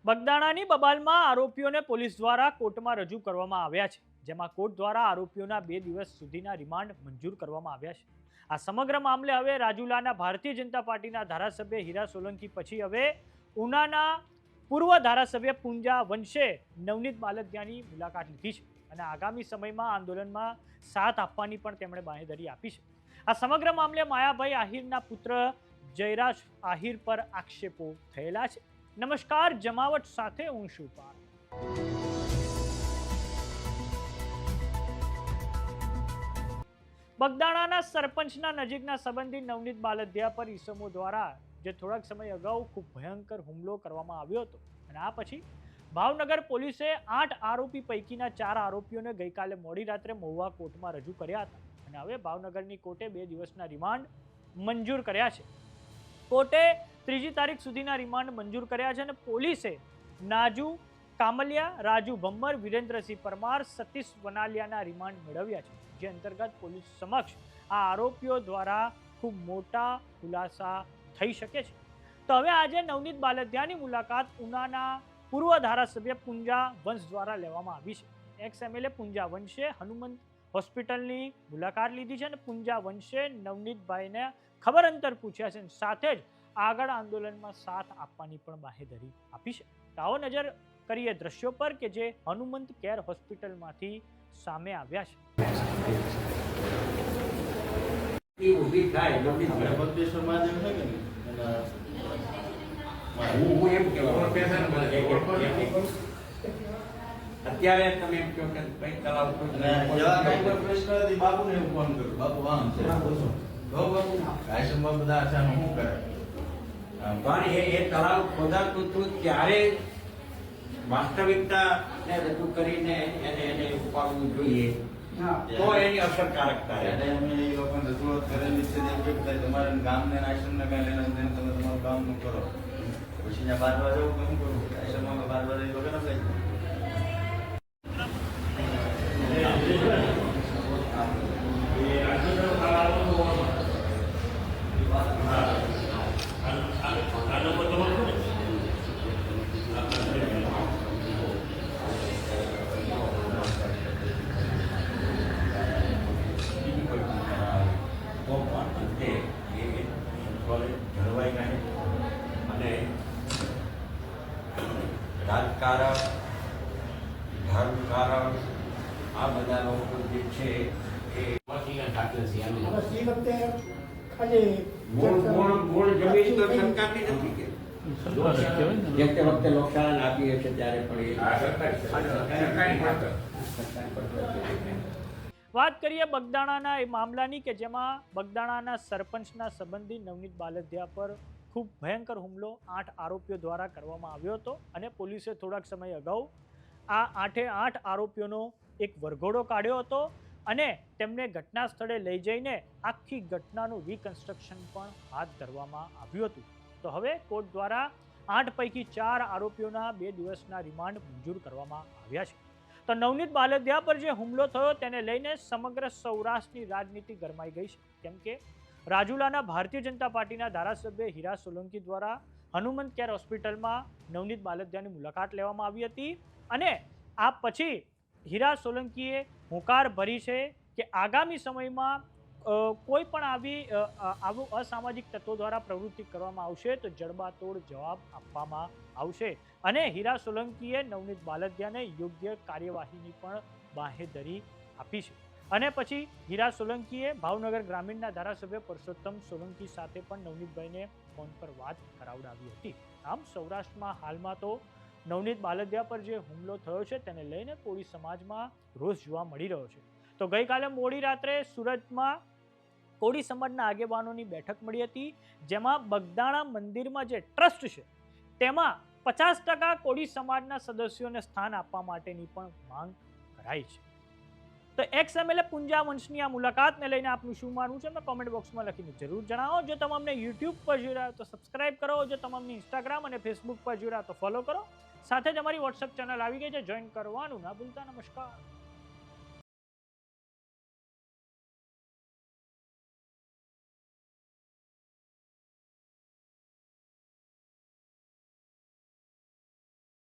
બગદાણાની બબાલમાં આરોપીઓને પોલીસ દ્વારા કોર્ટમાં રજૂ કરવામાં આવ્યા છે, જેમાં કોર્ટ દ્વારા આરોપીઓના 2 દિવસ સુધીના રિમાન્ડ મંજૂર કરવામાં આવ્યા છે. આ સમગ્ર મામલે હવે રાજુલાના ભારતીય જનતા પાર્ટીના ધારાસભ્ય હીરા સોલંકી પછી હવે ઉનાના પૂર્વ ધારાસભ્ય પુંજા વંશે નવનીત બાલદિયાની મુલાકાત લીધી છે અને આગામી સમયમાં આંદોલનમાં સાથ આપવાની પણ તેમણે બાંહેધરી આપી છે. આ સમગ્ર મામલે માયાભાઈ આહિરના પુત્ર જયરાજ આહિર પર આક્ષેપો થયેલા છે. નમસ્કાર, જમાવટ સાથે હું છું પાર. બગદાણાના સરપંચના નજીકના સંબંધી નવનીત બાલદિયા પર ઈસમો દ્વારા જે થોડાક સમય અગાઉ ખૂબ ભયંકર હુમલો કરવામાં આવ્યો હતો અને આ પછી ભાવનગર પોલીસે 8 આરોપી પૈકીના 4 આરોપીઓને ગઈકાલે મોડી રાત્રે મહુવા કોર્ટમાં રજૂ કર્યા હતા અને હવે ભાવનગરની કોર્ટે 2 દિવસના રિમાન્ડ મંજૂર કર્યા છે. કોર્ટે 3જી તારીખ સુધીના રિમાન્ડ મંજૂર કર્યા છે અને પોલીસે નાજુ કામલિયા, રાજુ ભમ્મર, વિરેન્દ્રસિંહ પરમાર, સતીશ વનાલિયાના રિમાન્ડ મેળવ્યા છે, જે અંતર્ગત પોલીસ સમક્ષ આ આરોપીઓ દ્વારા ખૂબ મોટા ખુલાસા થઈ શકે છે. તો હવે આજે નવનીત બાલદિયાની મુલાકાત ઉનાના પૂર્વ ધારાસભ્ય પુંજા વંશ દ્વારા લેવામાં આવી છે. એક્સ એમએલએ પુંજા વંશે હનુમંત હોસ્પિટલની મુલાકાત લીધી છે અને પુંજા વંશે નવનીતભાઈને ખબર અંતર પૂછ્યા છે, સાથે જ આગળ આંદોલનમાં સાથ આપવાની પણ બાંહેધરી આપી છે. તો આવો નજર કરીએ દ્રશ્યો પર કે જે હનુમંત કેર હોસ્પિટલમાંથી સામે આવ્યા છે. અત્યારે તમે એમ કહો કે કઈ તલાવ બાપુને ફોન કર્યો, બાપુ આમ છે બધા શું કરે પણ એ તલાવ ખોદાતું હતું ત્યારે વાસ્તવિકતા ને રજૂ કરીને એને ઉપાડવું જોઈએ, તો એની અસરકારકતા રહે. અમે એ લોકોને રજૂઆત કરેલી છે કે તમારે ગામને આશ્રમને કઈ લેના તમે તમારું કામ નું કરો, પછી ત્યાં 12 વાગે એવું કામ કરવું, આશ્રમમાં 12 વાગે એ લોકો કઈ રાજકારણ, ધર્મકારણ, આ બધા લોકો જે છે એ મૂળ જમીન તો સરકારની નથી કે જે તે વખતે લોકશાળાને આપી છે ત્યારે પણ વાત કરીએ બગદાણાના એ મામલાની કે જેમાં બગદાણાના સરપંચના સંબંધી નવનીત બાલદિયા પર ખૂબ ભયંકર હુમલો 8 આરોપીઓ દ્વારા કરવામાં આવ્યો હતો અને પોલીસે થોડાક સમય અગાઉ આ 8 આરોપીઓનો એક વરઘોડો કાઢ્યો હતો અને તેમને ઘટના સ્થળે લઈ જઈને આખી ઘટનાનું રિકન્સ્ટ્રક્શન પણ હાથ ધરવામાં આવ્યું હતું. તો હવે કોર્ટ દ્વારા 8 પૈકી 4 આરોપીઓના 2 દિવસના રિમાન્ડ મંજૂર કરવામાં આવ્યા છે. તો નવનીત બાલદિયા પર જે હુમલો થયો તેને લઈને સમગ્ર સૌરાષ્ટ્રની રાજનીતિ ગરમાઈ ગઈ છે, કેમ કે રાજુલાના ભારતીય જનતા પાર્ટીના ધારાસભ્ય હીરા સોલંકી દ્વારા હનુમંત કેર હોસ્પિટલમાં નવનીત બાલદિયાની મુલાકાત લેવામાં આવી હતી અને આ પછી હીરા સોલંકીએ હુંકાર ભરી છે કે આગામી સમયમાં કોઈ પણ આવું અસામાજિક તત્વો દ્વારા પ્રવૃત્તિ કરવામાં આવશે તો જડબાતોડ જવાબ આપવામાં આવશે અને હીરા સોલંકીએ નવનીત બાલદિયાને યોગ્ય કાર્યવાહીની પણ બાંહેધરી આપી છે. અને પછી હીરા સોલંકીએ ભાવનગર ગ્રામીણના ધારાસભ્ય પરસોત્તમ સોલંકી સાથે પણ નવનીતભાઈને ફોન પર વાત કરાવડાવી હતી. આમ સૌરાષ્ટ્રમાં હાલમાં તો નવનીત બાલદિયા પર જે હુમલો થયો છે તેને લઈને કોળી સમાજમાં રોષ જોવા મળી રહ્યો છે. તો ગઈકાલે મોડી રાત્રે સુરતમાં કોળી સમાજના આગેવાનોની બેઠક મળી હતી, જેમાં બગદાણા મંદિરમાં જે ટ્રસ્ટ છે તેમાં 50% કોળી સમાજના સદસ્યોને સ્થાન આપવા માટેની પણ માંગ કરાઈ છે. તો એક્સ એમએલએ પુંજા વંશની આ મુલાકાતને લઈને આપનું શું માનવું છે મેં કોમેન્ટ બોક્સમાં લખીને જરૂર જણાવો. જો તમામને યુટ્યુબ પર જોઈ રહ્યા તો સબસ્ક્રાઇબ કરો, જો તમામને ઇન્સ્ટાગ્રામ અને ફેસબુક પર જોઈ રહ્યા તો ફોલો કરો. સાથે જ અમારી વોટ્સએપ ચેનલ આવી ગઈ છે, જોઈન કરવાનું ના ભૂલતા. નમસ્કાર.